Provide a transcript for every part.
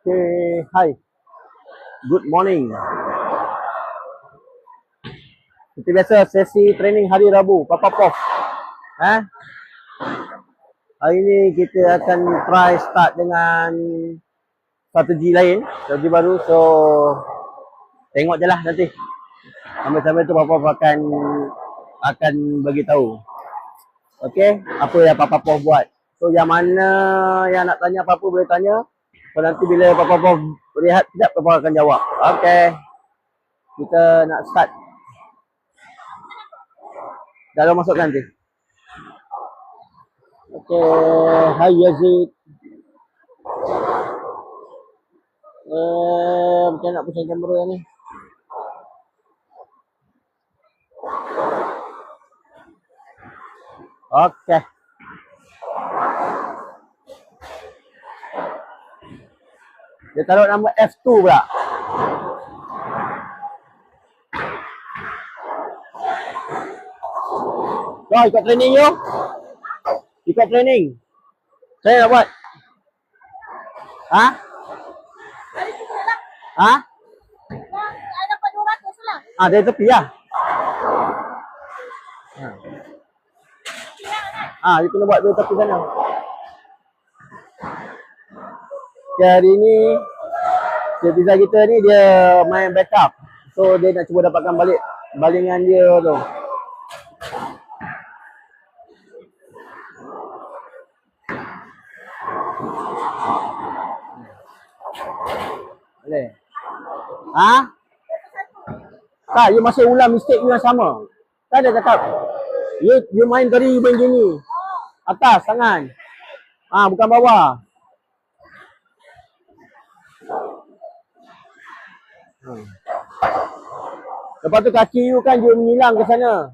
Okay, hi. Good morning. Seperti biasa, sesi training hari Rabu, Papa Prof. Hari ni kita akan try start dengan strategi lain, strategi baru. So, tengok je lah nanti. Sambil-sambil tu Papa Prof akan bagi tahu. Okay, apa yang Papa Prof buat. So, yang mana yang nak tanya apa-apa boleh tanya. So, nanti bila Papa Prof rehat sekejap, Papa akan jawab. Okay, kita nak start. Dah masukkan nanti. Okay, hi Yazid. Macam nak pusing kamera ni. Okay. Dia taruh nama F2 pula. So, ikut training you. Ikut training. Saya nak buat. Ha? Ha? Dapat 200 lah. Ah, dari tepi lah. Dia kena buat dari tepi sana. Okay, hari ni Cetiza kita ni dia main backup. So dia nak cuba dapatkan balik balingan dia tu. Boleh. Ha? Tak, you masih ulang mistake you yang sama. Tak ada cakap. You main tadi, you main gini. Atas, tangan. Bukan bawah. Lepas tu kaki you kan you menyilang ke sana.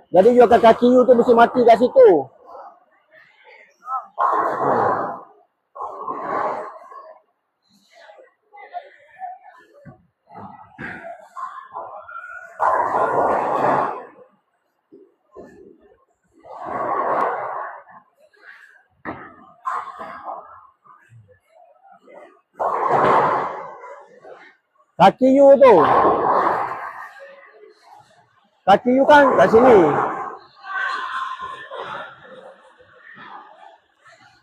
Jadi you akan kaki you tu mesti mati kat situ. Kaki you tu. Kaki you kan kat sini.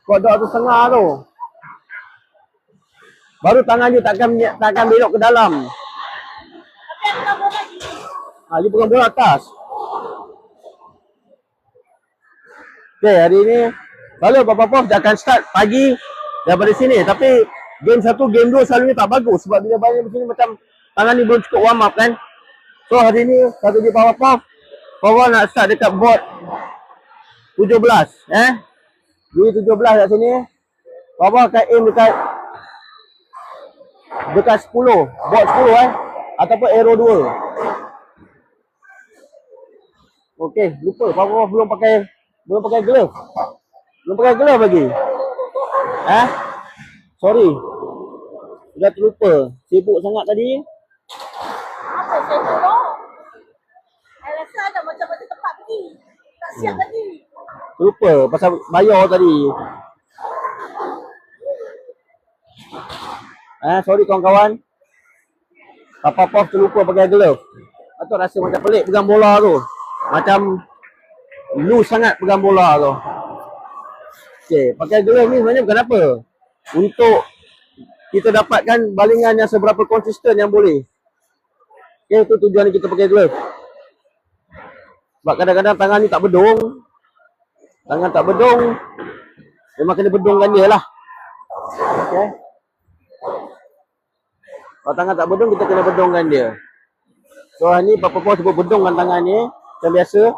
Kodok tu tengah tu. Baru tangan you takkan belok ke dalam. You pegang bola atas. Okay, hari ni kalau Papa Prof dia akan start pagi daripada sini. Tapi game 1, game 2 selalunya tak bagus. Sebab bila balik di sini macam tangan ni belum cukup warm up kan. So hari ni strategi Papa Prof, Papa nak start dekat board 17. Jadi 17 kat sini. Papa akan aim dekat 10. Board 10 ataupun arrow 2. Okey, lupa Papa belum pakai glove. Belum pakai glove lagi. Sorry. Sudah terlupa. Sibuk sangat tadi. Apa saya tolong? Saya rasa ada macam-macam tempat pergi. Tak siap lagi. Terlupa pasal bayar tadi. Sorry kawan-kawan. Papa Prof terlupa pakai glove. Atau rasa macam pelik pegang bola tu. Macam loose sangat pegang bola tu. Okay, pakai glove ni sebenarnya bukan apa. Untuk kita dapatkan balingan yang seberapa konsisten yang boleh. Okay, itu tujuan kita pakai glove. Sebab kadang-kadang tangan ni tak bedung. Tangan tak bedung, memang kena bedungkan dia lah. Okay. Kalau tangan tak bedung, kita kena bedungkan dia. So hari ni Papa Prof cuba bedungkan tangan ni macam biasa.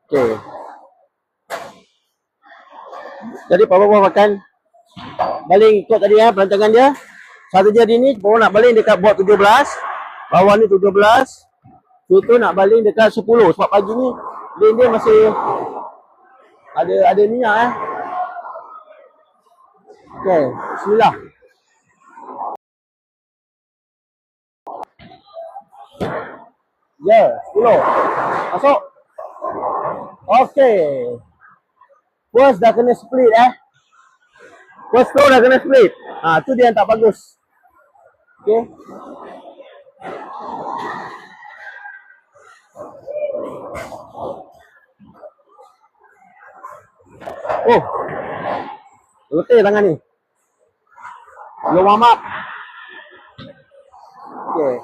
Okay. Jadi Papa Prof akan baling ikut tadi perancangan dia. Strategi hari ni Papa nak baling dekat board 17. Bawah ni 17. Itu nak baling dekat 10. Sebab pagi ni lane dia masih ada minyak Okay, bismillah. Ya, 10. Masuk. Okey. First dah kena split First throw dah kena split. Tu dia yang tak bagus. Okay. Oh. Letih tangan ni. Belum warm up. Okay.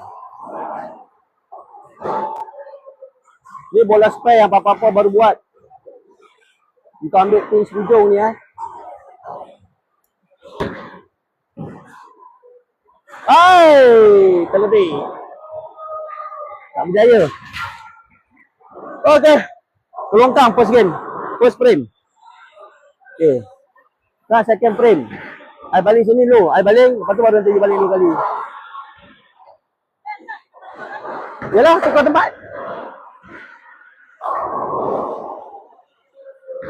Ni bola spray yang Papa baru buat. Kita ambil pin hujung ni terlebih. Tak berjaya. Okay. Longkang first game. First frame. Okay. Nah, second frame. I baling sini dulu. I baling, lepas tu baru nanti baling 2 kali. Yalah, tukar tempat.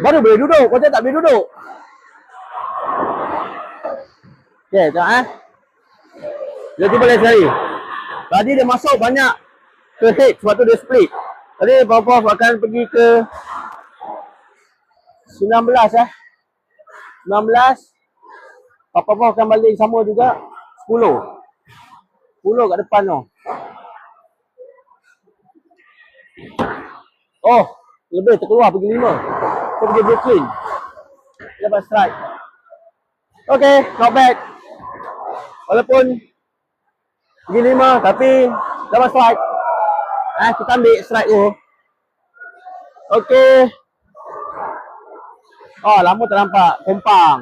Baru boleh duduk. Kau tak boleh duduk. Okay, tengok Dia cuba lagi sekali. Tadi dia masuk banyak ke head sebab tu dia split. Tadi Papa akan pergi ke 19 19. Papa akan balik sama juga 10. 10 kat depan tu. Oh, lebih terkeluar pergi 5. Kau pergi Brooklyn. Lepas strike. Okay, not bad. Walaupun pergi 5 tapi dapat strike. Kita ambil strike tu. Okay. Oh, lama tak nampak. Kompang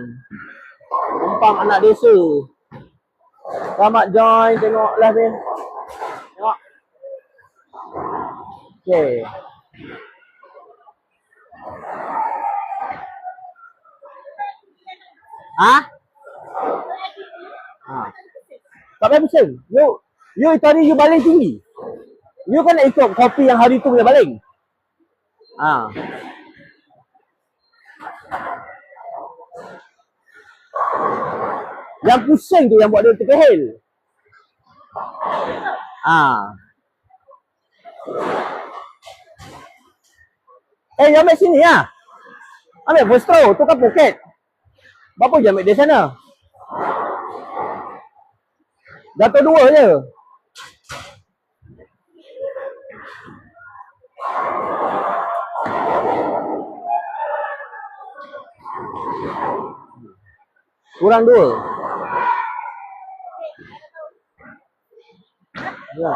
anak desa. Selamat join. Tengok live ni. Tengok. Okay. Tak payah pusing. You tadi you baling tinggi. You kan nak ikut kopi yang hari tu boleh baling. Yang pusing tu yang buat dia terkehil. You ambil sini Ambil first throw, tu kan poket. Berapa je ambil dia sana? Jatuh 2 je. Kurang 2. Ya.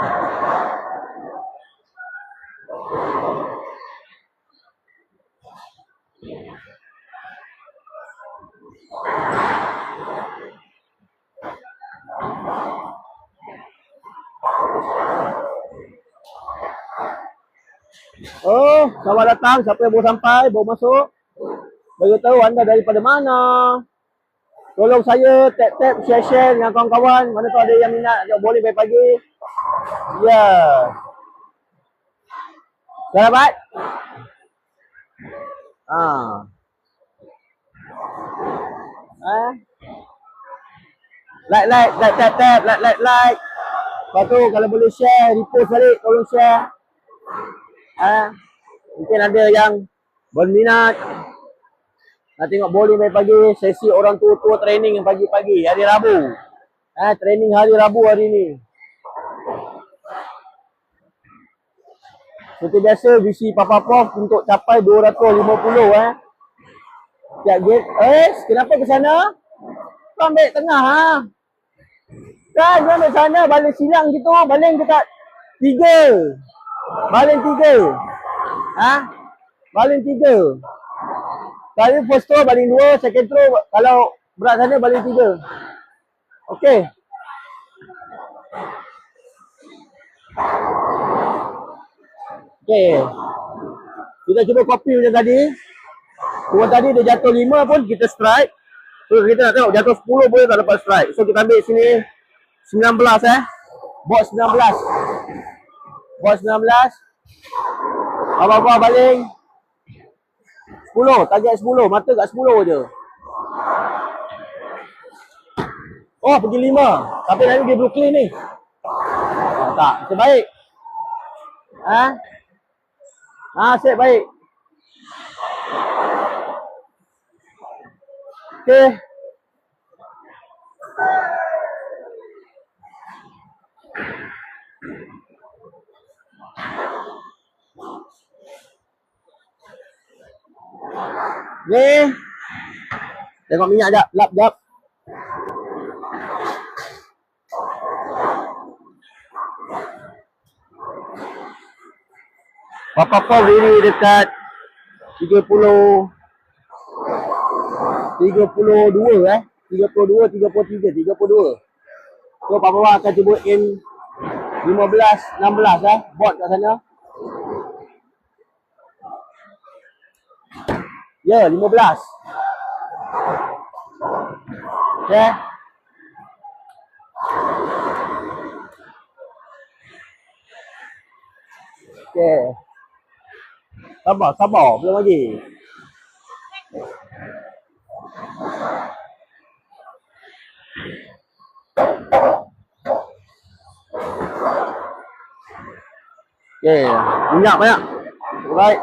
Oh, selamat datang. Siapa yang baru sampai, baru masuk. Beritahu anda daripada mana. Tolong saya tap-tap share-share dengan kawan-kawan. Mana tu ada yang minat boleh pagi-pagi. Ya. Dah dapat? Like, tap-tap, like. Lepas tu kalau boleh share, repost balik, tolong share. Mungkin ada yang berminat nak tengok bowling pagi-pagi, sesi orang tua-tua training yang pagi-pagi hari Rabu. Training hari Rabu hari ni. Seperti biasa visi Papa Prof untuk capai 250 tiap gate. Kenapa ke sana? Kau ambil tengah Kan dia ambil sana, baling silang gitu, baling dekat 3. Baling 3. Baling 3. Kali first throw baling 2, second throw kalau berat sana baling 3. Okey. Okey. Kita cuba copy macam tadi. Tadi dia jatuh 5 pun kita strike. So kita nak tengok jatuh 10 boleh tak dapat strike. So kita ambil sini 19 Box 19. Box 19. Apa-apa baling 10, target 10, mata kat 10 je. Oh, pergi 5. Tapi nanti dia Brooklyn ni. Tak, set baik. Set baik. Okey. Ni. Tengok minyak jap. Lap jap. Papa Pau diri dekat 32 33. So Papa Pau akan cuba in 15 16 bot kat sana. Ya, 15. Okay. Okay. Sabar, belum lagi. Okay, minyak banyak. Alright.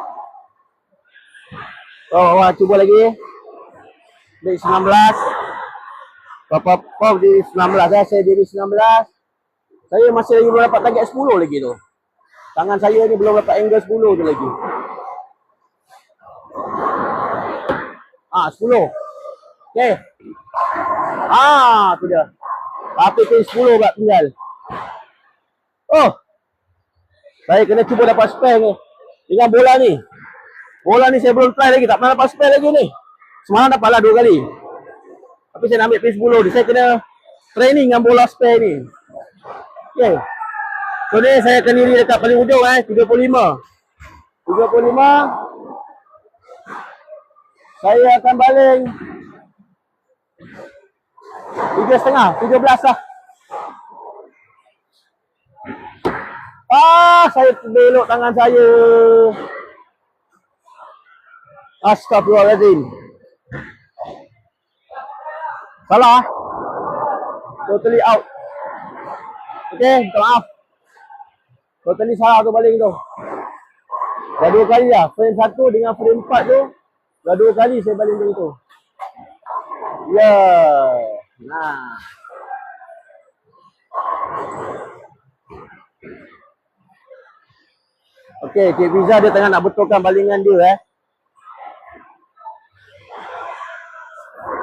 Oh, cuba lagi. Di 19. Papa Pau di 19 saya di 19. Saya masih lagi belum dapat target 10 lagi tu. Tangan saya ni belum dapat angle 10 tu lagi. 10. Okey. Tu dia. Tapi tu 10 pula tinggal. Oh. Saya kena cuba dapat spare ni. Dengan bola ni. Bola ni saya belum try lagi. Tak pernah dapat spare lagi ni. Semalam dapatlah 2 kali. Tapi saya nak ambil P10 ni. Saya kena training dengan bola spare ni. Okey. So ni saya akan diri dekat paling hujung 35. Saya akan baling 3.5, 13 lah. Saya belok tangan saya. Astagfirullahaladzim. Salah. Totally out. Okay, minta maaf. Totally salah tu baling tu. Dah 2 kali lah. Frame 1 dengan frame 4 tu. Dah 2 kali saya baling macam tu. Ya. Nah. Okey, Cik Fiza dia tengah nak betulkan balingan dia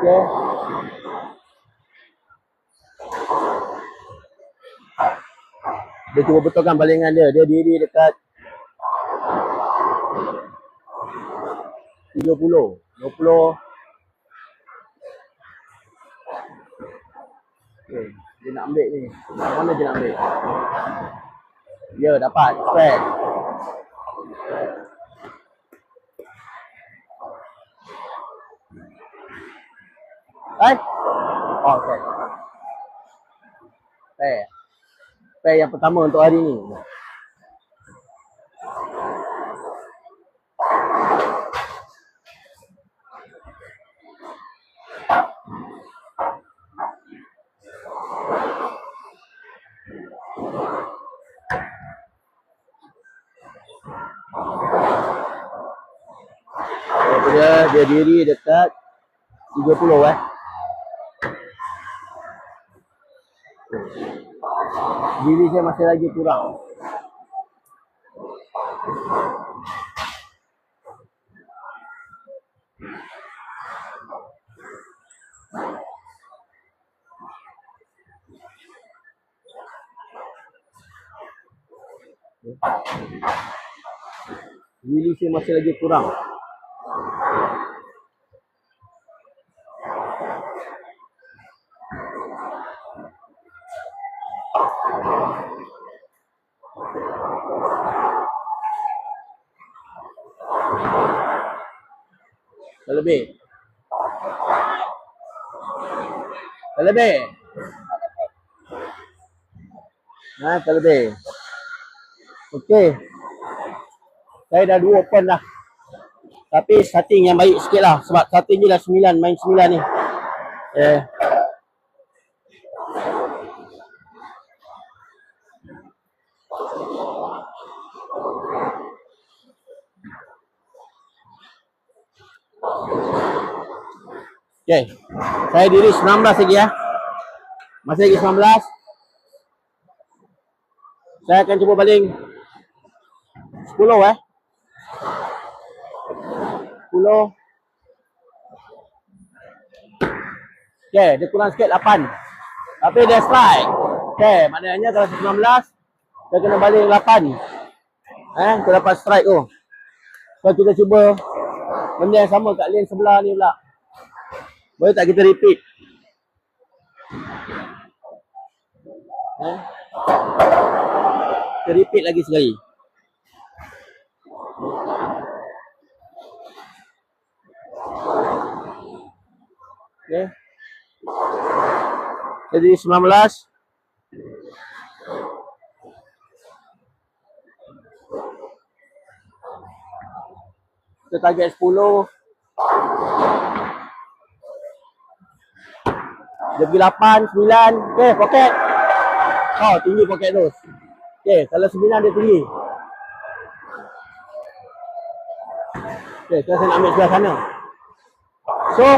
Okey. Dia cuba betulkan balingan dia. Dia diri dekat 30, 20. Okey, dia nak ambil ni. Mana dia nak ambil? Ya, dapat. Spare. Okey. Spare yang pertama untuk hari ni. Dia diri dekat 30 Diri saya masih lagi kurang. Diri saya masih lagi kurang. Terlebih. Terlebih. Okey. Saya dah 2 open dah. Tapi starting yang baik sikit lah. Sebab starting je dah 9. Main 9 ni. Okay. Saya diri 19 lagi ya. Masih lagi 19. Saya akan cuba baling 10 10. Okay, dia kurang sikit 8. Tapi dia strike. Okay, maknanya kalau 19 dia kena baling 8. Kita dapat strike tu. So kita cuba benda yang sama kat lane sebelah ni pula. Boleh tak kita repeat? Kita repeat lagi sekali. Okay. Jadi 19. Kita target 10. Dia pergi 8, 9. Okay, poket. Oh, tinggi poket tu. Okay, kalau 9 dia tinggi. Okay, sekarang saya nak ambil sebelah sana. So,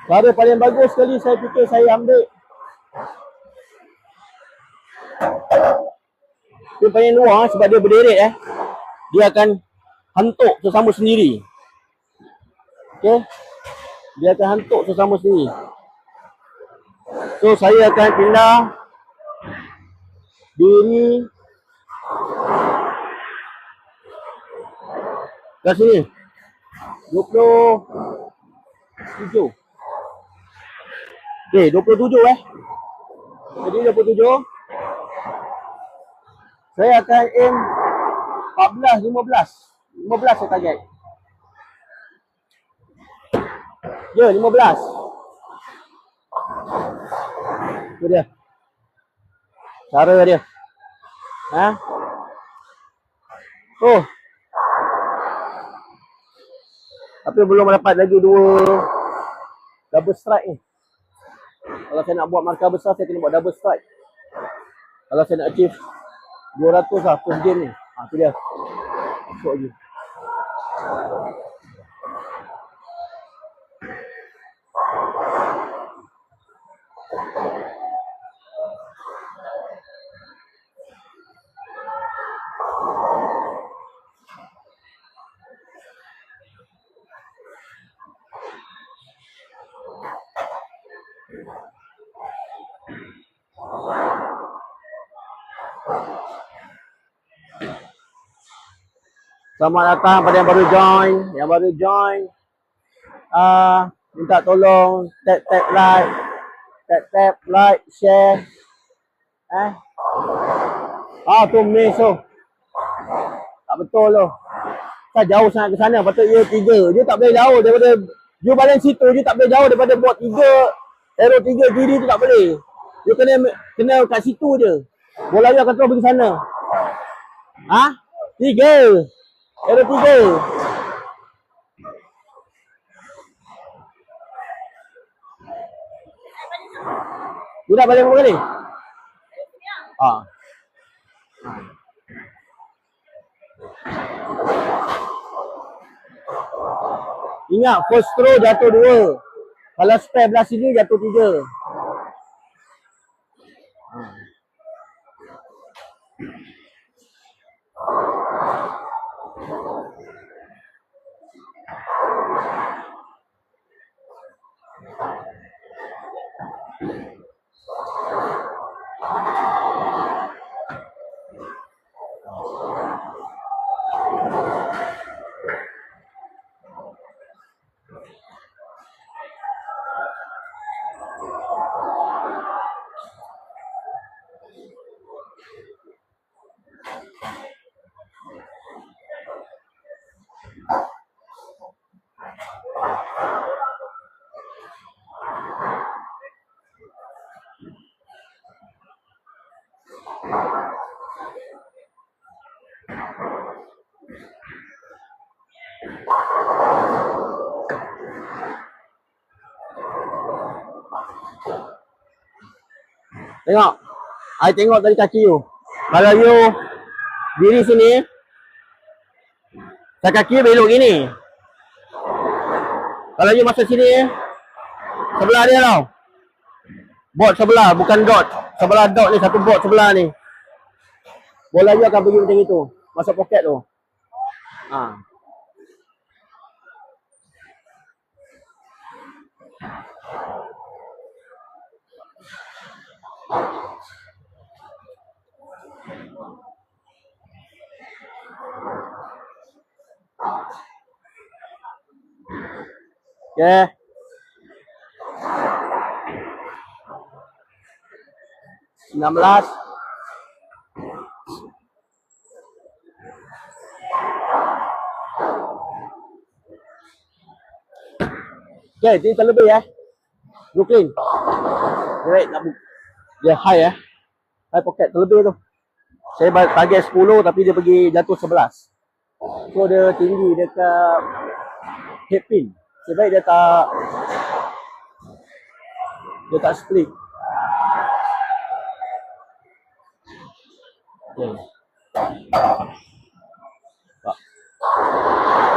cara paling bagus sekali saya fikir saya ambil dia paling luar sebab dia berderet dia akan hantuk sesama sendiri. Okay, dia akan hantuk sesama sendiri. So saya akan pindah diri ke sini 27. Okay, 27 Jadi 27. Saya akan aim 14, 15. 15 saya target. Ya, 15. Itu dia. Cara dia. Oh. Tapi belum dapat lagi 2 double strike ni. Kalau saya nak buat markah besar, saya kena buat double strike. Kalau saya nak achieve 200 lah first game ni. Tu dia. Masuk lagi. Selamat datang pada yang baru join. Yang baru join, minta tolong tap like, tap like, share. Tu miss tu. Tak betul tu. Kan jauh sangat ke sana. Patut dia 3. Dia tak boleh jauh daripada you balik situ. Dia tak boleh jauh daripada buat 3. Arrow 3 kiri tu tak boleh. Dia kena kat situ je. Bola dia akan terus pergi sana. 3. Arrow 3. Dia dah balik berapa kali? Ingat, first throw jatuh 2. Kalau spare belah sini jatuh 3. Tengok. I tengok dari kaki you. Kalau you diri sini, kaki belok gini. Kalau you masuk sini, sebelah dia tau. Board sebelah, bukan dot. Sebelah dot ni, satu board sebelah ni. Bola you akan pergi macam itu. Masuk poket tu. Ha. Okay. Enam belas. Okay, ini terlebih Brooklyn. Right, dia high high pocket terlebih tu. Saya target 10 tapi dia pergi jatuh 11. So dia tinggi dekat head pin. Sebaik dia tak split. Okay.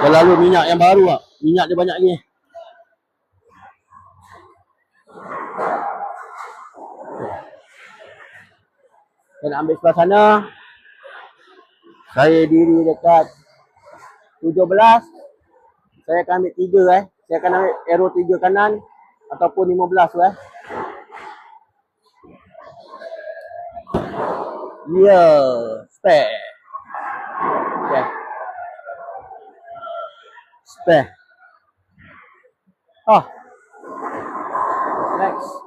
Dia lalu minyak yang baru lah. Minyak dia banyak ni. Saya nak ambil sebelah sana. Saya diri dekat 17. Saya akan ambil 3 Saya akan ambil arrow 3 kanan ataupun 15 tu spare. Okay. Spare. Next.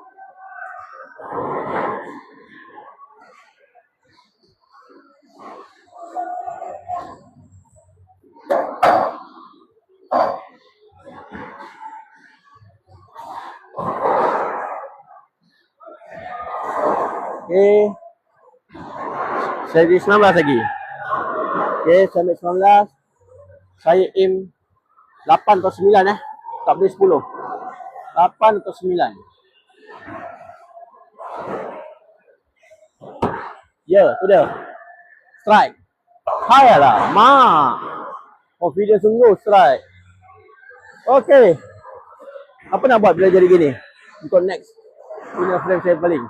Okay. Saya di 19 lagi. Okay, saya ambil 19. Saya aim 8 atau 9 tak boleh 10. 8 atau 9. Ya, tu dia. Strike. Hai lah, oh, video sungguh strike. Okay. Apa nak buat bila jadi gini? Untuk next punya frame saya paling.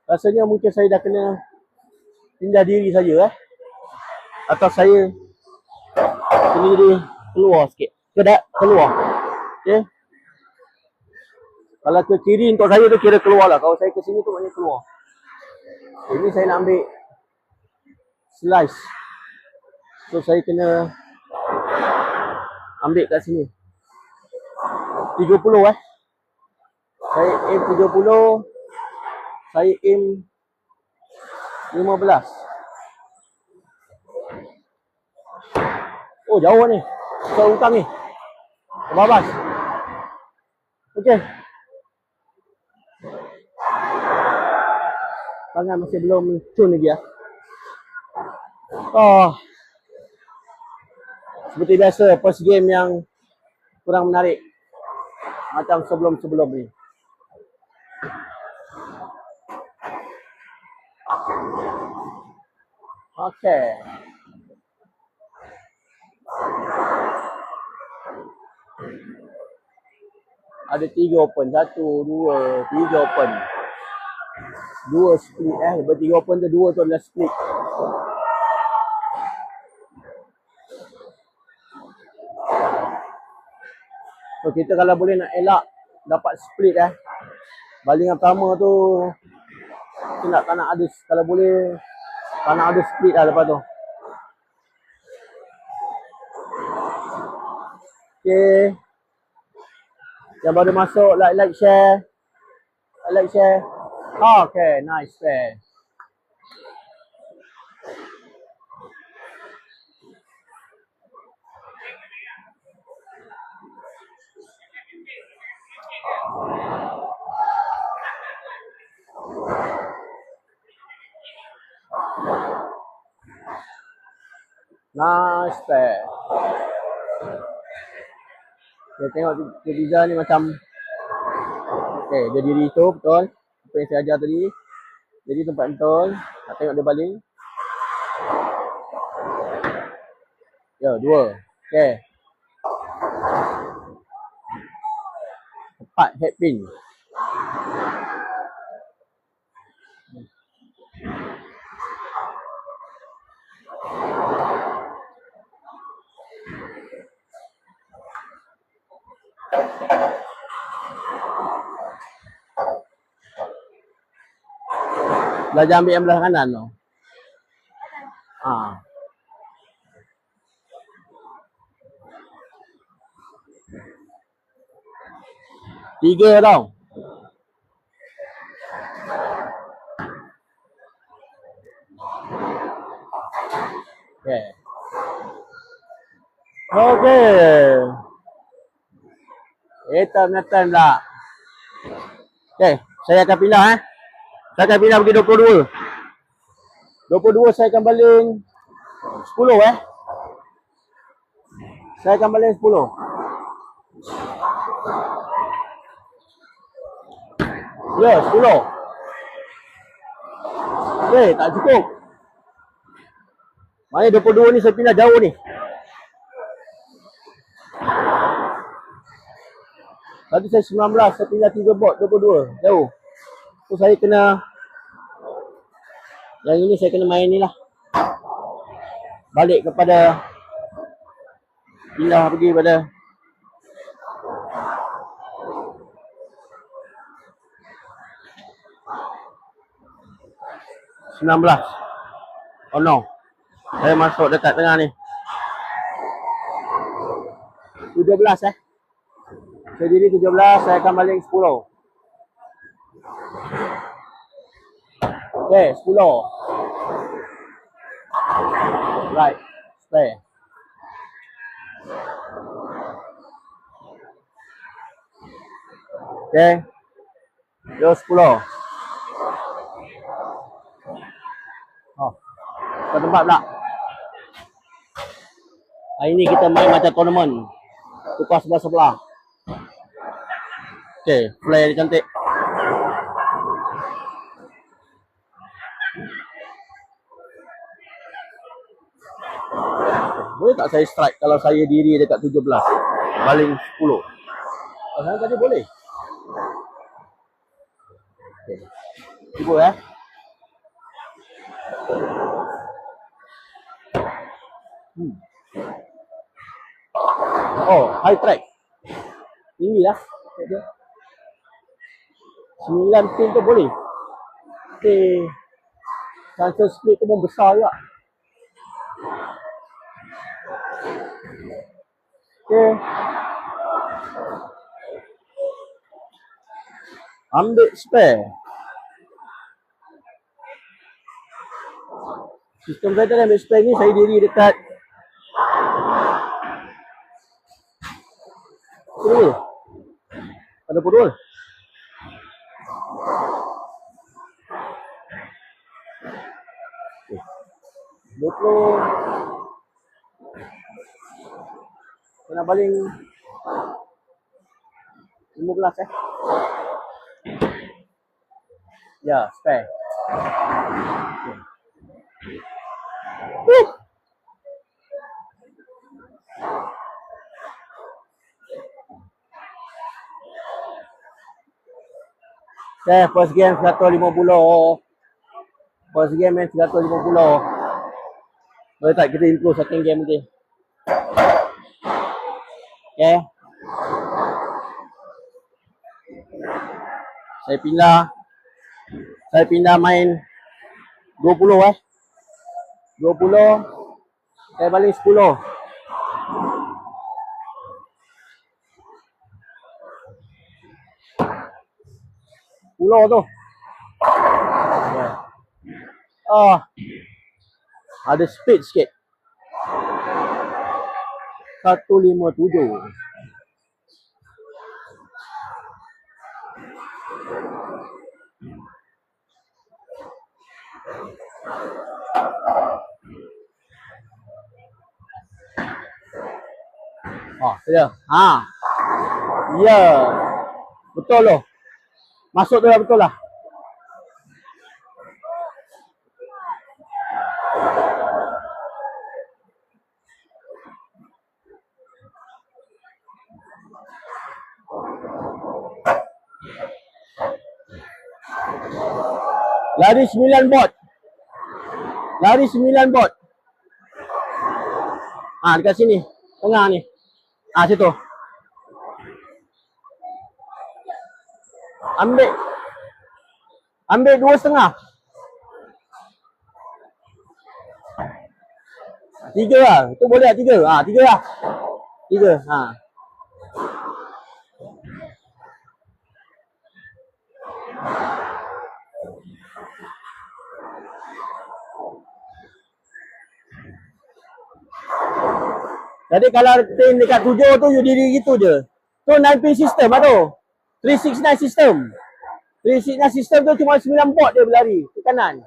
Rasanya mungkin saya dah kena pindah diri saja atau saya sendiri keluar sikit. Keluar. Okay. Kalau ke kiri untuk saya tu kira keluar lah. Kalau saya ke sini tu maknanya keluar. Ini saya nak ambil slice. So saya kena ambil kat sini 30 Saya aim 30. Saya aim 15. Oh, jauh ni. Soal hutang ni. Terbabas. Okey. Tangan masih belum cun lagi Seperti biasa, first game yang kurang menarik. Macam sebelum-sebelum ni. Okay. Ada 3 open. 1, 2, 3 open. 2 split Bertiga open tu 2 tu adalah split. So kita kalau boleh nak elak dapat split balingan pertama tu kita tak nak ada, kalau boleh tak nak ada split lepas tu. Okay. Yang baru masuk, like share. Like share. Okay, nice fair. Nice fair. Okay, tengok Tiza ni macam okay, dia diri tu betul. Apa yang saya ajar tadi. Jadi tempat betul. Nak tengok dia baling. Ya, 2. Okay. 4 headpin. Belajar ambil yang belah kanan tu. Ha. Tiga tau. Okay. Okay. Time pula. Okay. Saya akan pindah Saya akan pindah pergi 22. 22 saya akan baling 10 Saya akan baling 10. Ya, 10. Okay, tak cukup. Mana 22 ni saya pindah jauh ni. Tadi saya 19, saya pindah 3 bot 22. Jauh. So saya kena, yang ini saya kena main ni lah. Balik kepada, pindah pergi pada $19. Oh no. Saya masuk dekat tengah ni. 17 Saya diri 17, saya akan baling 10. Okay, 10. Right, stay. Okay. Yo 10. Oh. Ke tempat pula. Hari ni kita main macam tournament. Tukar sebelah-sebelah. Okay, play dia cantik. Boleh tak saya strike kalau saya diri dekat 17? Baling 10. Pasal tadi boleh. Okay. Cuba Oh, high track. Tinggilah. 9 pin tu boleh. Okay. Chances split tu pun besar juga. Okay. Ambil spare. Sistem saya tadi ambil spare ni, saya diri dekat Purul. Ada Purul. Okay. 20. Kena baling 15 Ya, spare. Okay. Okay, first game 150. First game main 150. Boleh tak kita improve second game nanti? Okay. Saya pindah main 20 20. Saya baling 10. Pulau tu. Ada speed sikit. 157. Ya. Ya. Betul loh. Masuk tu lah, betul lah. Lari 9 bot. Lari 9 bot. Dekat sini. Tengah ni. Situ. Ambil 2,5. 3 lah. Itu boleh tak 3? 3 lah. 3. Jadi kalau train dekat 7 tu, you diri gitu je. Tu 9-pin system lah tu. 369 system. 369 system tu cuma 9 bot dia berlari ke kanan.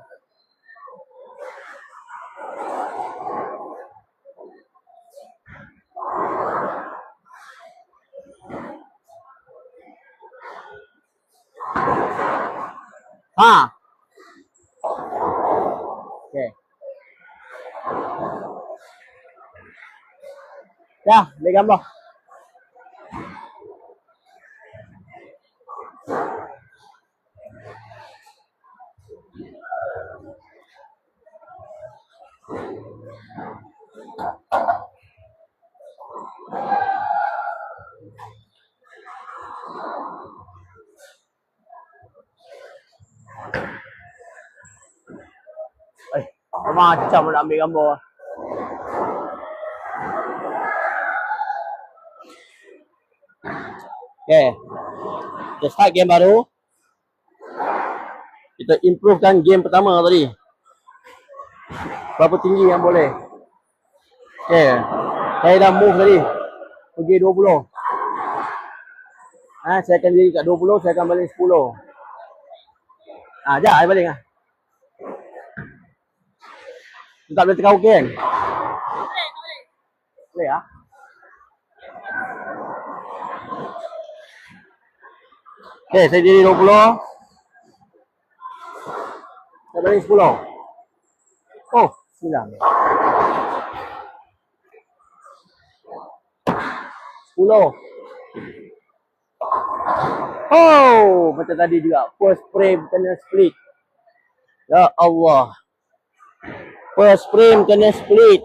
Okay. Dah, ambil gambar. Macam nak ambil gambar. Okay. Kita start game baru. Kita improvekan game pertama tadi. Berapa tinggi yang boleh. Okay. Saya dah move tadi. Pergi 20. Saya akan diri kat 20. Saya akan balik 10. Sekejap, saya balik lah. Tak boleh tekan OK kan? Boleh lah. Okay, saya diri 20. Saya balik 10. Oh, 9. 10. Oh, macam tadi juga. First frame kena split. Ya Allah. First frame kena split.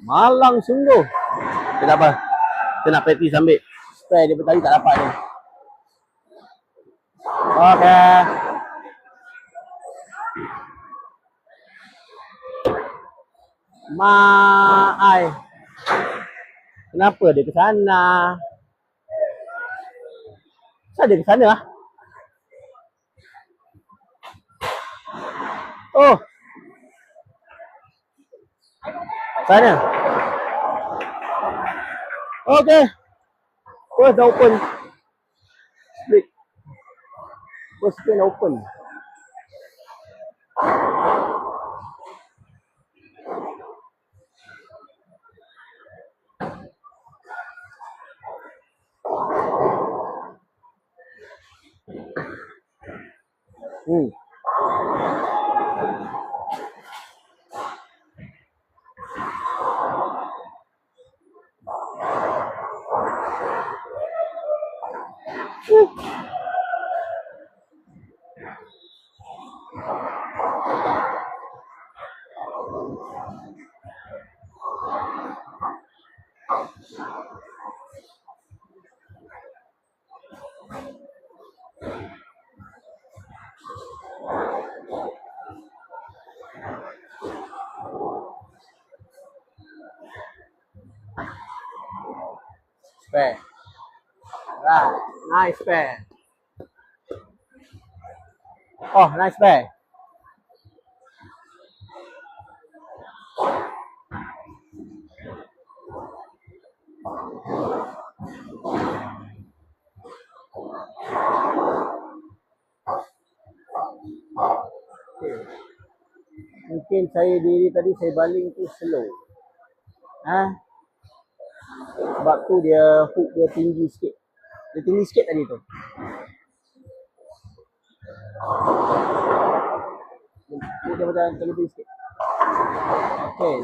Malang sungguh. Tak apa. Kita nak practice ambil. Spray dia tadi tak dapat dia. Okay. Mai. Kenapa dia ke sana? Kenapa dia ke sana lah? Oh. Sana. Okay. First open. Split. First spin open. Spare. Right. Nice spare. Oh, nice spare. Mungkin saya diri tadi saya baling tu slow. Sebab tu dia hook dia tinggi sikit. Dia tinggi sikit tadi tu. Dia macam terlebih sikit. Okay.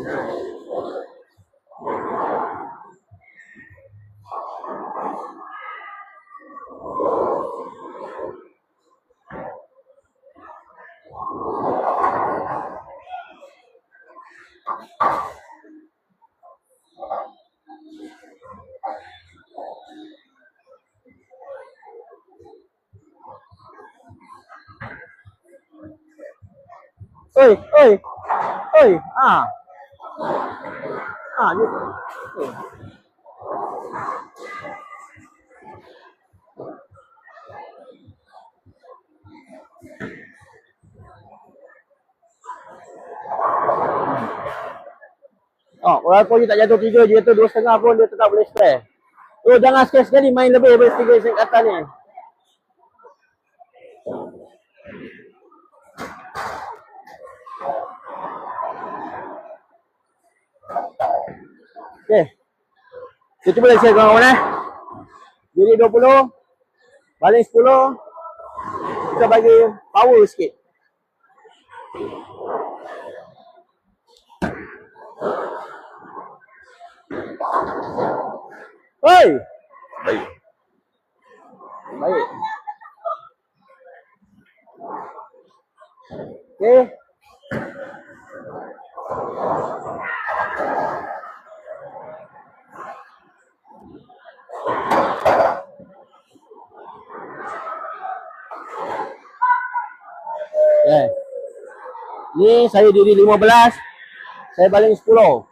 Oi, oi. Oi. Ah. Ah, ni. Oi. Oh, walaupun dia tak jatuh 3, dia jatuh 2,5 pun dia tetap boleh spare. So jangan sekali-sekali main lebih daripada 3 sen atas ni. Okey. Kita cuba lagi kawan-kawan Diri 20, baling 10. Kita bagi power sikit. Hoi. Baik. Baik. Okey. Okay. Ni saya diri 15. Saya baling 10.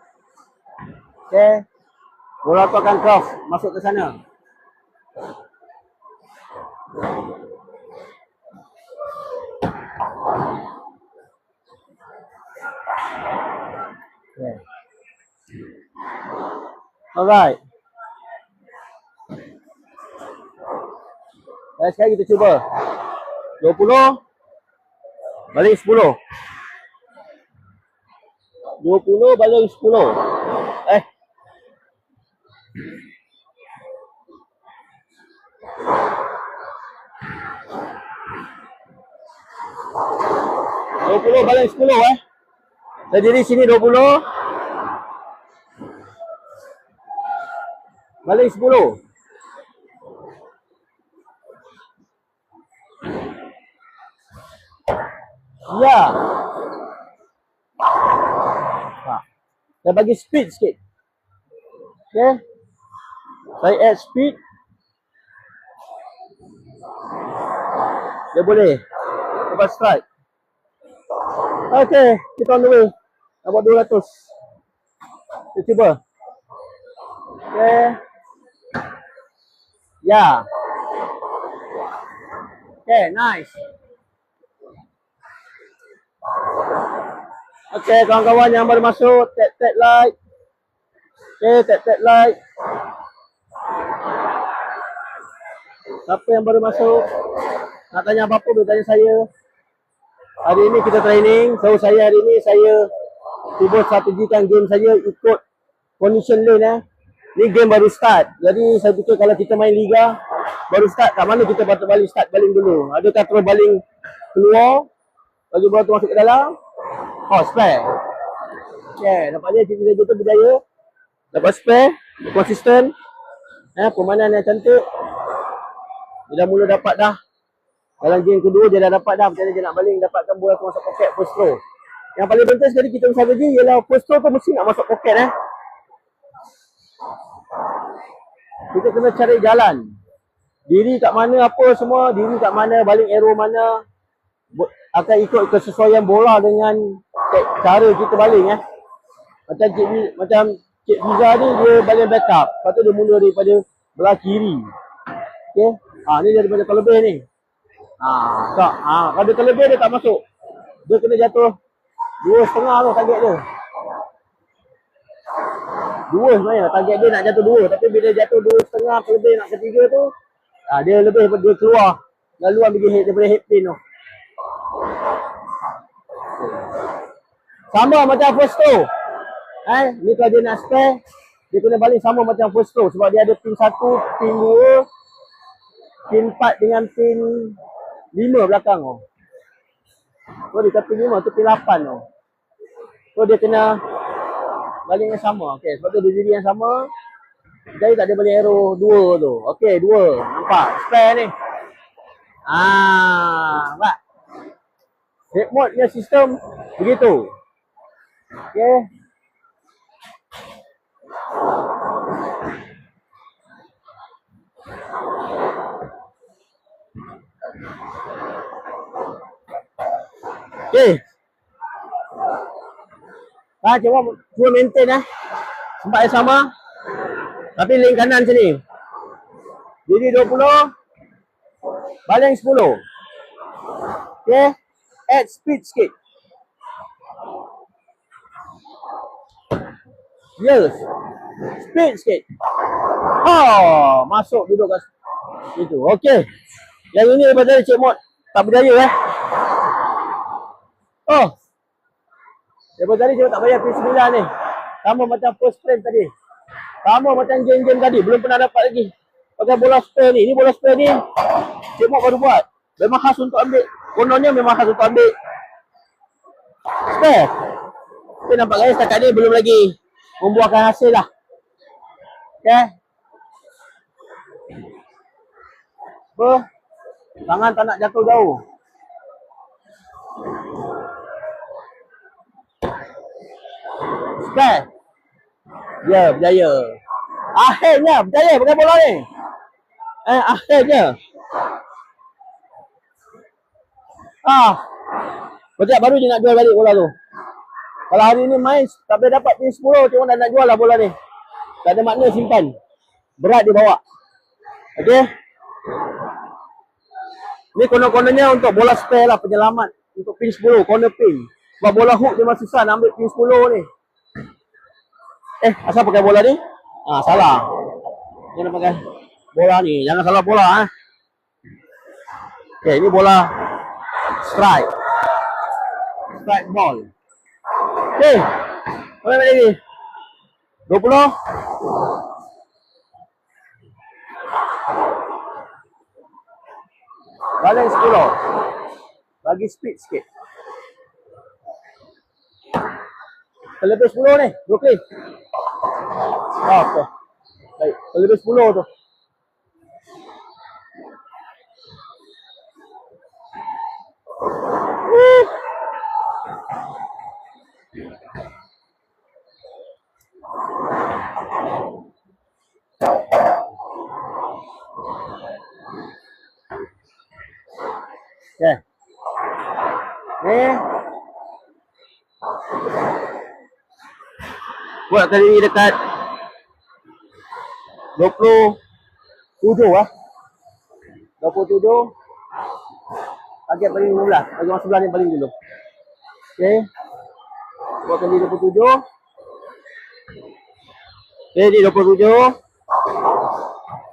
Okey. Bola tu akan cross masuk ke sana. Okay. Alright. Sekarang kita cuba. 20 baling 10. 20 baling 10. Eh. Dua baling 10 Saya diri sini 20. Baling 10. Ya. Saya bagi speed sikit. Okay. Saya add speed. Dia boleh. Lepas strike. Okay. Kita on the way. Nak buat 200. Kita cuba. Okay. Ya. Okay. Nice. Okay. Kawan-kawan yang baru masuk. Tap like. Okay. Tap like. Siapa yang baru masuk? Nak tanya apa-apa boleh tanya saya. Hari ini kita training. So saya hari ini saya cuba strategikan game saya ikut condition lane Ni game baru start. Jadi saya fikir kalau kita main liga baru start, kat mana kita patut baling start baling dulu. Adakah terus baling keluar bagi bola tu masuk ke dalam? Oh, spare. Okay, nampaknya kita tu berjaya. Dapat spare, konsisten. Permainan yang cantik. Dia dah mula dapat dah. Dalam game kedua dia dah dapat dah. Macam mana dia nak baling dapatkan bola tu masuk poket first throw. Yang paling penting sekali kita strategi ialah first throw tu mesti nak masuk poket Kita kena cari jalan. Diri kat mana apa semua, diri kat mana, baling arrow mana akan ikut kesesuaian bola dengan cara kita baling Macam Cik Fiza ni dia baling backup. Lepas tu dia mula daripada belah kiri. Okey. Ni dia daripada terlebih ni. Kalau dia terlebih dia tak masuk. Dia kena jatuh 2,5 tu target dia. 2 sebenarnya target dia nak jatuh 2, tapi bila jatuh 2,5 terlebih nak ke 3 tu, dia lebih dia keluar laluan pergi head daripada head pin tu. Sama macam first throw. Ni kalau dia nak spare, dia kena baling sama macam first throw sebab dia ada pin 1, pin 2, pin 4 dengan pin 5 belakang tu. So dia pin 5 tu pin 8 tu. So dia kena baling yang sama. Okey, sebab tu dia diri yang sama. Jadi tak ada baling arrow 2 tu. Okey, 2. Nampak? Spare ni. Nampak? Head mode punya sistem begitu. Okey. Okey. Cuma maintain tempat yang sama. Tapi link kanan sini. Diri 20, baling 10. Okay. Add speed sikit. Yes. Speed sikit. Oh, masuk duduk kat situ. Okay. Yang ini daripada Cik Mod tak berjaya Oh. Daripada tadi Cik Mod tak bayar P9 ni. Sama macam first frame tadi. Sama macam game-game tadi. Belum pernah dapat lagi. Pakai bola spare ni. Ni bola spare ni Cik Mod baru buat. Memang khas untuk ambil. Kononnya memang khas untuk ambil spare. Tapi nampaknya setakat ni belum lagi membuahkan hasil lah. Okay. Tangan tak nak jatuh jauh. Spare. Ya, berjaya. Akhirnya berjaya pakai bola ni. Akhirnya. Sekejap baru je nak jual balik bola tu. Kalau hari ni main tak boleh dapat P10, cuma nak jual lah bola ni. Tak ada makna simpan. Berat dia bawa. Okey. Ni corner-cornernya untuk bola spare lah, penyelamat. Untuk pin 10, corner pin. Sebab bola hook dia masih susah nak ambil pin 10 ni. Asal pakai bola ni? Salah. Jangan pakai bola ni. Jangan salah bola Okay, ini bola strike. Strike ball. Okay. Boleh balik lagi. 20. Baling 10. Bagi speed sikit. Terlebih 10 ni. Brooklyn. Okay. Baik. Terlebih 10 tu. Okay. Ni. Buat kali dekat 27 27. Target paling 15. Bagi orang sebelah ni paling dulu. Okay. Buat kali 27. Okay, ni 27.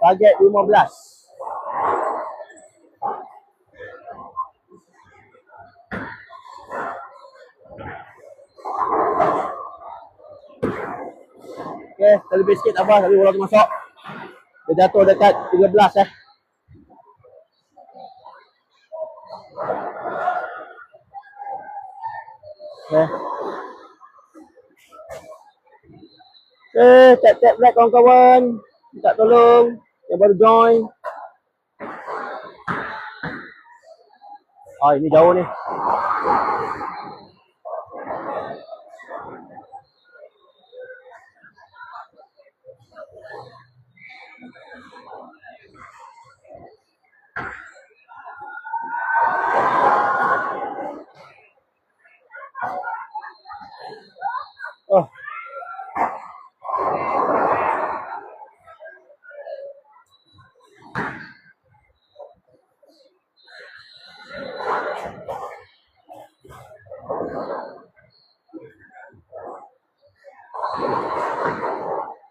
Target 15. Okay, terlebih sikit tak apa, tapi bola tu masuk. Dia jatuh dekat 13 Okay. Okay, tap-tap black kawan-kawan. Minta tolong yang baru join. Ini jauh ni.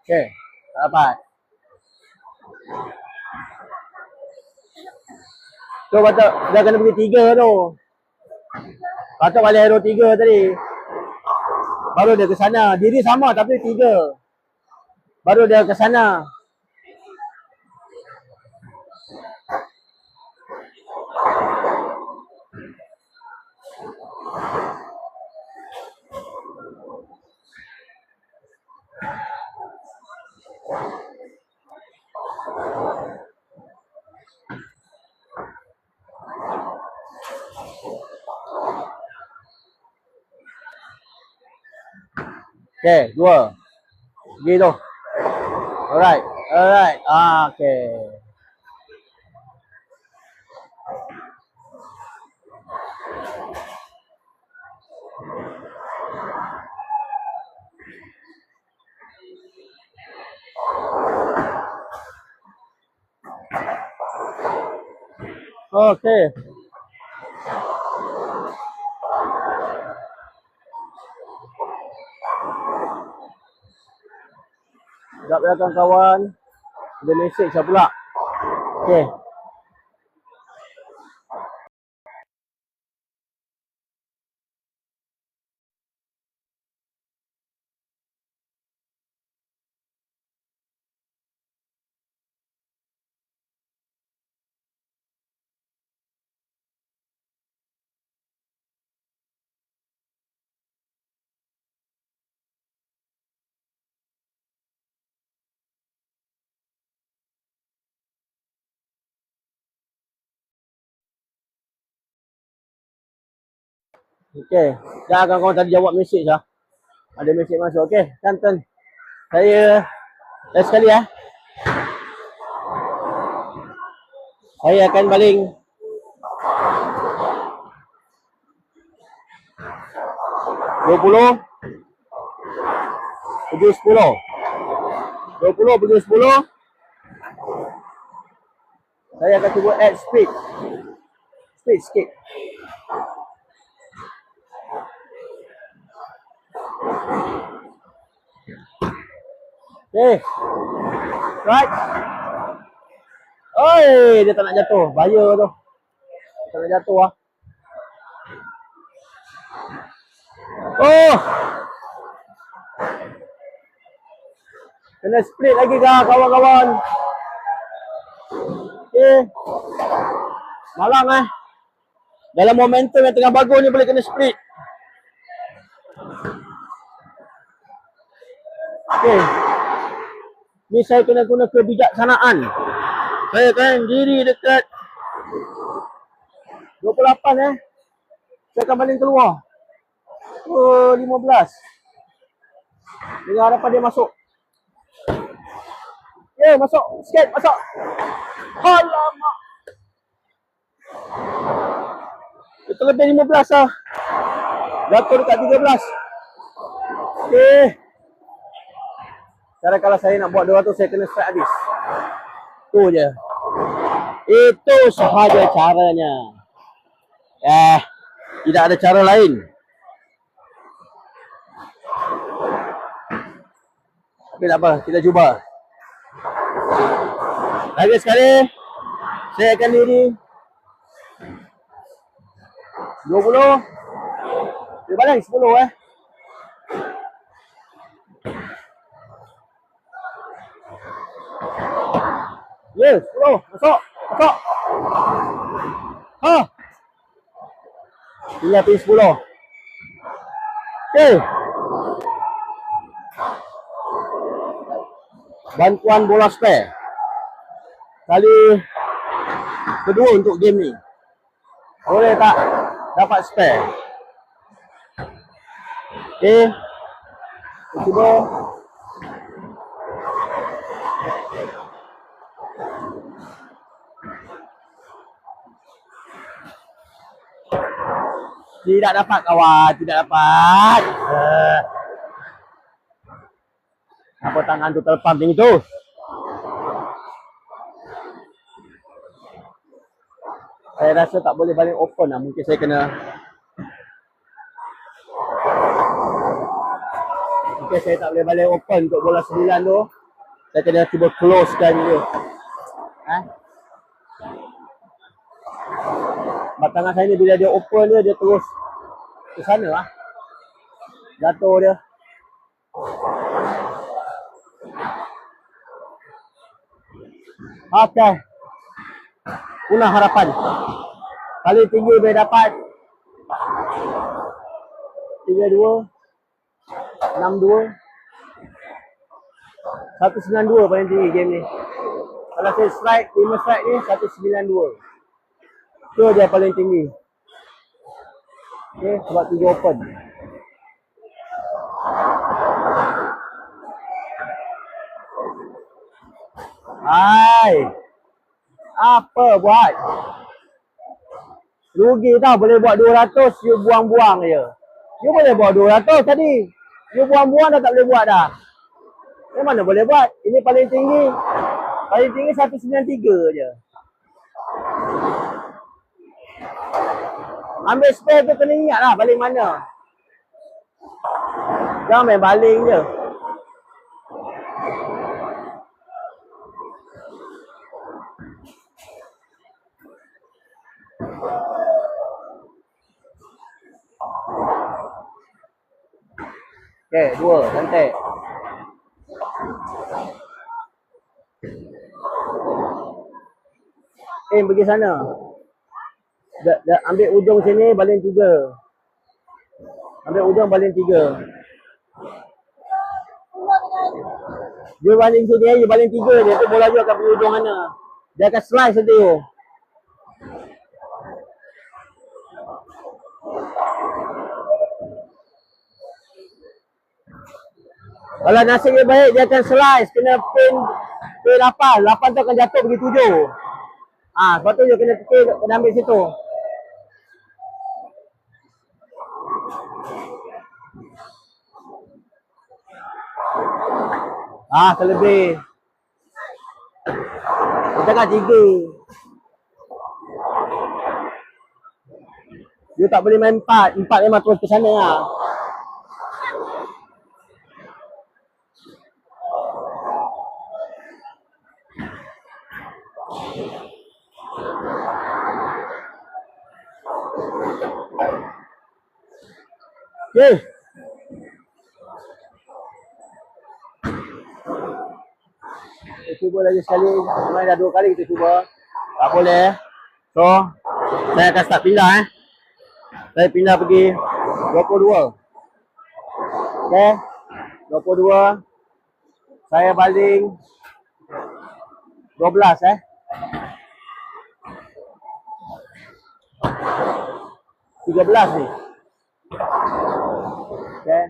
Okay, tak dapat. Tu patut dah kena pergi 3 tu. Patut balik hero 3 tadi. Baru dia ke sana. Diri sama tapi 3. Baru dia ke sana. Okay, 2. Gitu. Alright. Okay. Okey. Sekejap ya kawan-kawan. Ada mesej saya pula. Okey. Okey. Dah kawan-kawan tadi jawab mesej lah. Ada mesej masuk. Okey, Tantan. Saya sekali ya. Saya akan baling 20 pergi 10. 20 pergi 10. Saya akan cuba add speed. Speed sikit. Okay. Right. Oi, dia tak nak jatuh. Bahaya tu. Tak nak jatuh lah. Oh. Kena split lagi kah kawan-kawan. Okay. Malang Dalam momentum yang tengah bagus ni boleh kena split. Okay. Ni saya kena guna kebijaksanaan. Saya akan diri dekat 28 Saya akan baling keluar. 15. Dengan harapan dia masuk. Ya, masuk. Sikit, masuk. Alamak. Kita lebih 15 lah. Jatuh dekat 13. Okay. Cara kalau saya nak buat 200, saya kena strike habis. Tu je. Itu sahaja caranya. Tidak ada cara lain. Tapi tak apa, kita cuba. Lagi sekali, saya akan diri 20. Dia baling 10 Ya, 10. Masuk. Masuk. Tinggal pergi 10. Okay. Bantuan bola spare. Kali kedua untuk game ni. Boleh tak dapat spare? Okay. Cuba. Tidak dapat kawan, tidak dapat. Apa tangan tu terpam macam itu? Saya rasa tak boleh baling open lah. Mungkin saya kena saya tak boleh baling open untuk bola 9 tu. Saya kena cuba closekan dia. Batangan saya ni bila dia open dia terus ke sana lah. Jatuh dia. Okay. Punah harapan. Kali tinggi boleh dapat 32 62 192 paling tinggi game ni. Kalau saya strike 5 strike ni 192. Tu dia paling tinggi. Okay, sebab 7 open. Hai. Apa buat? Rugi tau, boleh buat 200, you buang-buang je. You boleh buat 200 tadi. You buang-buang dah tak boleh buat dah. Yang mana boleh buat? Ini paling tinggi. Paling tinggi 193 je. Ambil spare tu kena ingat lah baling mana. Jangan main baling je. Okay, 2, cantik. Pergi sana. Ambil ujung sini, baling 3. Ambil ujung, baling 3. Dia baling sini aja, baling 3 dia. Tu bola tu akan pergi ujung mana. Dia akan slice tu. Kalau nasib dia baik, dia akan slice. Kena pin 8. 8 tu akan jatuh pergi 7. Sebab tu dia kena tekan, kena ambil situ. Terlebih. Kita kan 3. Dia tak boleh main 4. 4 memang terus ke sana lah. Okay. Kita cuba lagi sekali. Main dah 2 kali kita cuba. Tak boleh. So, saya akan start pindah Saya pindah pergi 22. Okay. 22. Saya baling 12 13 ni. Okay.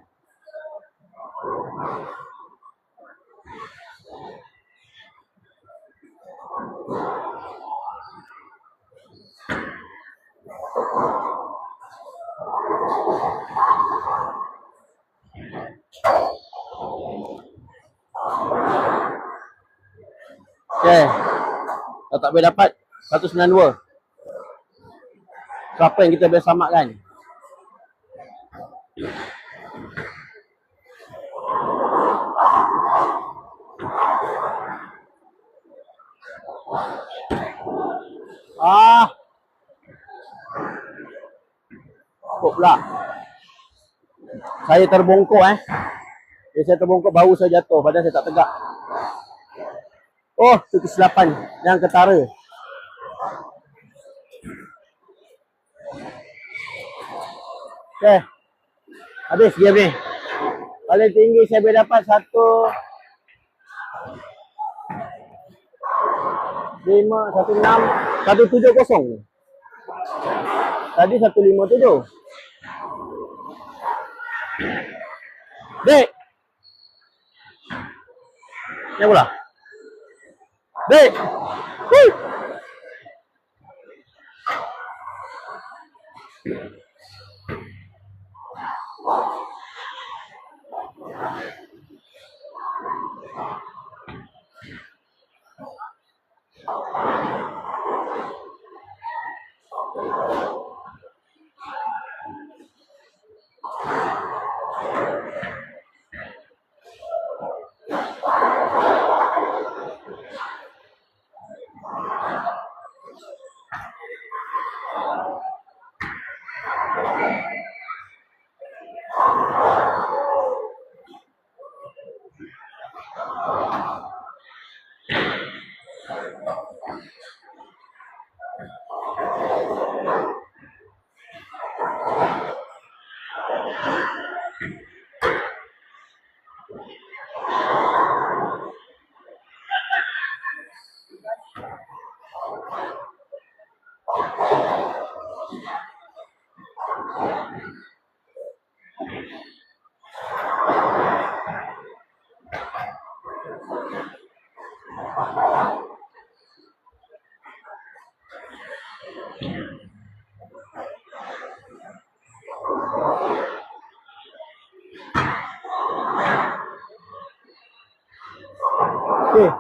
Okay. Kalau tak boleh dapat 192. So, apa yang kita boleh selamatkan? Kok pula. Saya terbongkok saya terbongkok, baru saya jatuh, badan saya tak tegak. Oh, itu kesilapan yang ketara. Okay. Habis game ni. Paling tinggi saya boleh dapat 170. Tadi 157. Dek. Yang pula. Dek. Woo. Okay.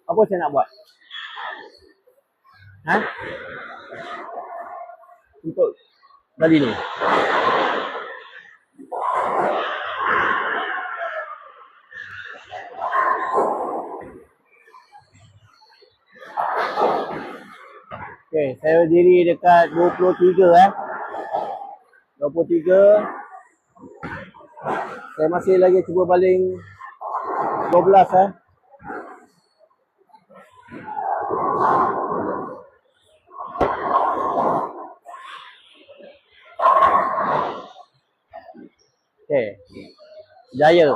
Apa saya nak buat? untuk tadi ni. Okay, saya berdiri dekat 23 23. Saya masih lagi cuba baling 12 Okay. Jaya.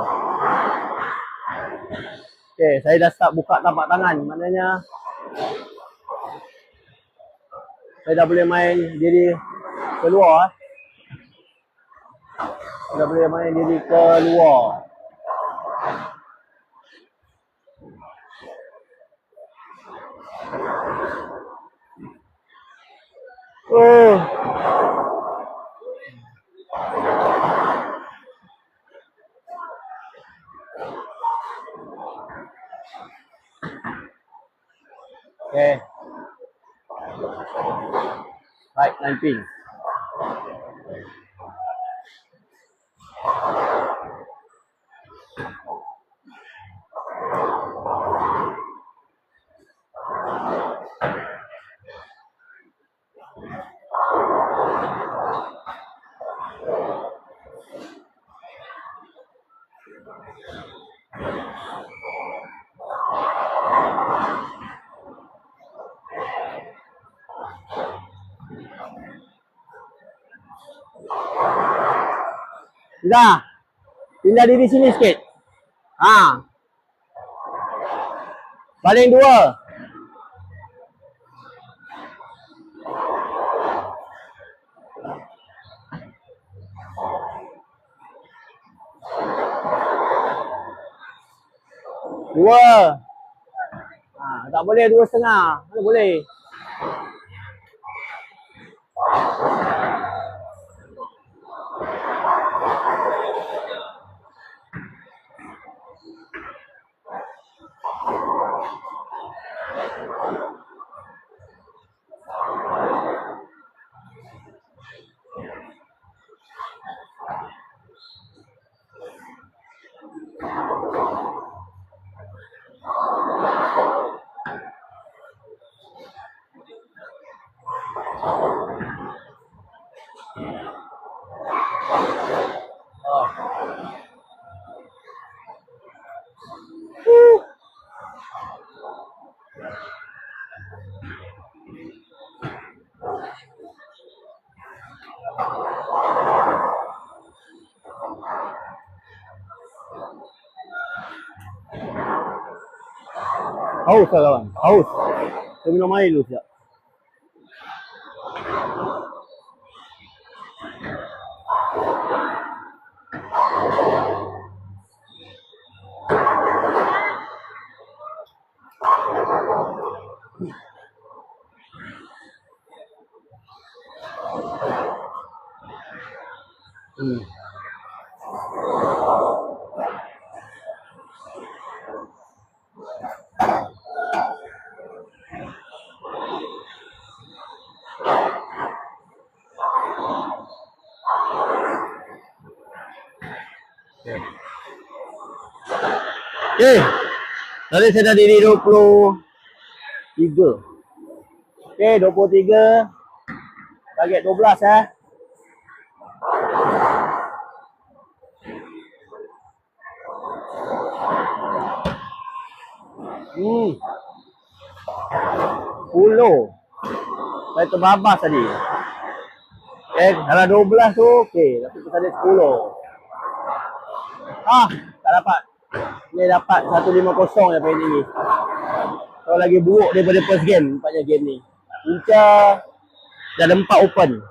Okay, saya dah start buka tapak tangan. Maknanya saya dah boleh main diri keluar. Saya dah boleh main diri keluar. Oh. Okay. Right, 9 pin. Dah. Pindah diri sini sikit. Ha. Baling 2. Dua. Ha, tak boleh 2,5. Mana boleh? Haus lah kawan. Haus. Saya minum air dulu sekejap. Okay. Tadi saya dah diri 23. Okay, 23. Target 12 10. Saya terbabas tadi. Okay, dalam 12 tu, okay. Tapi kita ada 10. Tak dapat. Ni dapat 150 je paling tinggi. Kalau lagi buruk daripada first game, nampaknya game ni. Punca dah ada 4 open.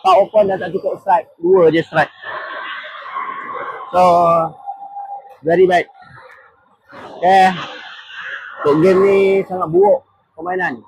4 open dah tak cukup strike. 2 je strike. So, very bad. Okay. Untuk game ni sangat buruk permainan.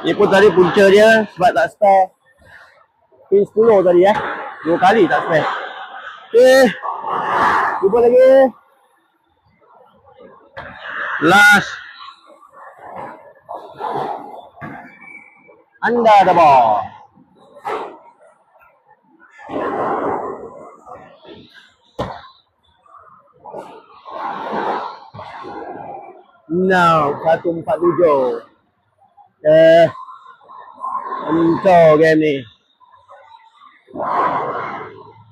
Ni pun tadi punca dia sebab tak spare pin 10 tadi 2 kali tak spare. Okey. Cuba lagi. Last. Anda dah bawah. Now 147. Untuk game ni.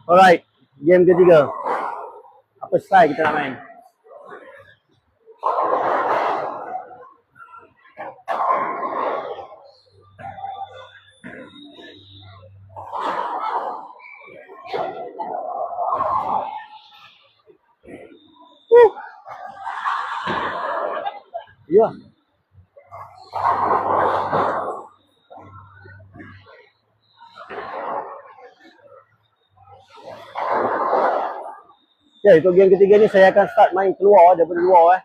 Alright, game ketiga. Apa style kita nak main? Ya. Okay, untuk game ketiga ni saya akan start main keluar daripada luar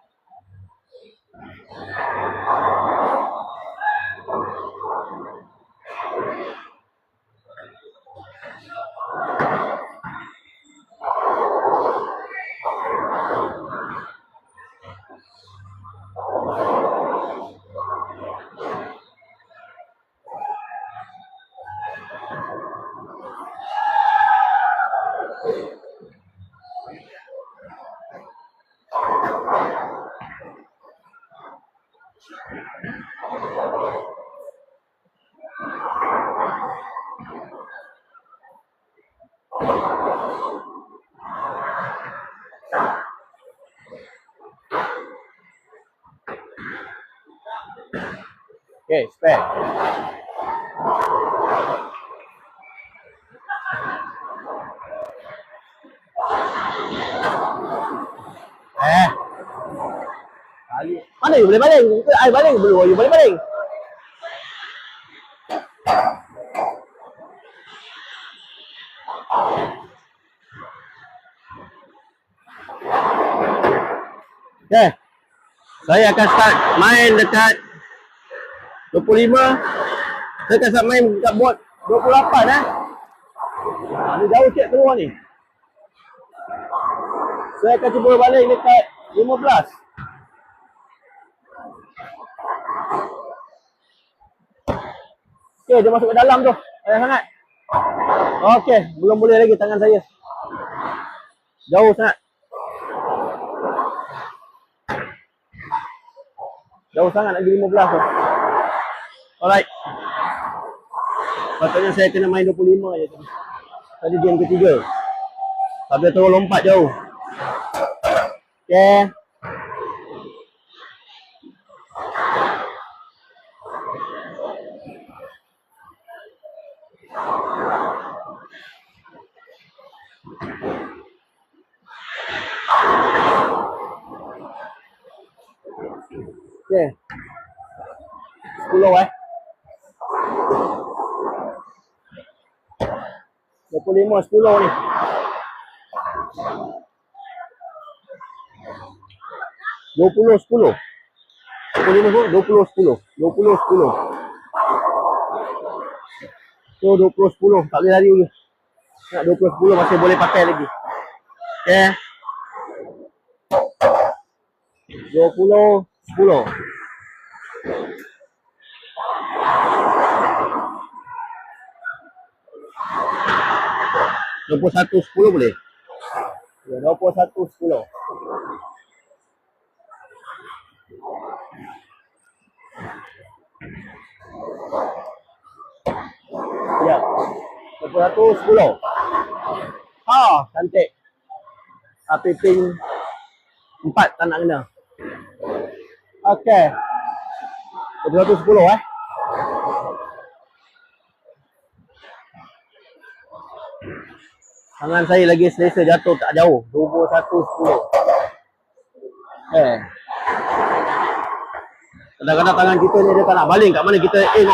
Okay, spare. Balik. Mana you boleh baling? I baling belum, you boleh baling. Okay. Saya akan start main dekat 25. Saya akan start main dekat board 28 Ada jauh sikit keluar ni. Saya akan cuba balik dekat 15. Okay, dia masuk ke dalam tu. Payah sangat. Okay, belum boleh lagi tangan saya. Jauh sangat. Jauh sangat lagi 15 tu. Alright. Patutnya saya kena main 25 je tu. Tadi game ketiga. Tapi dia terus lompat jauh. Okay. Okay. 10 25, 10 ni. 20, 10. 25, 20, 10. 20, 10. So 20, 10. Tak boleh lari lagi. Nak 20, 10 masih boleh pakai lagi. Okay. 20, 10. 21, 10 boleh? Ya, 21, 10. Ya, 21, 10. Cantik. Tapi pin 4 tak nak kena. Okay. 21, 10 Tangan saya lagi selesa jatuh tak jauh. 21, 10. Kadang-kadang tangan kita ni dia tak nak baling kat mana kita aim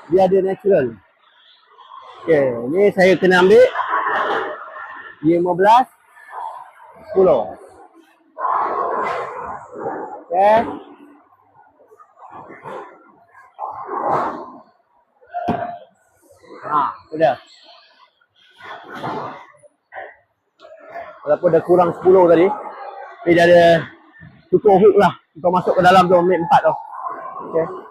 biar dia natural. Okay, ni saya kena ambil 15, 10. Okay. Tu dia. Walaupun dah kurang 10 tadi, tapi dia ada tutup hook lah untuk masuk ke dalam tu menit 4 tu. Okay.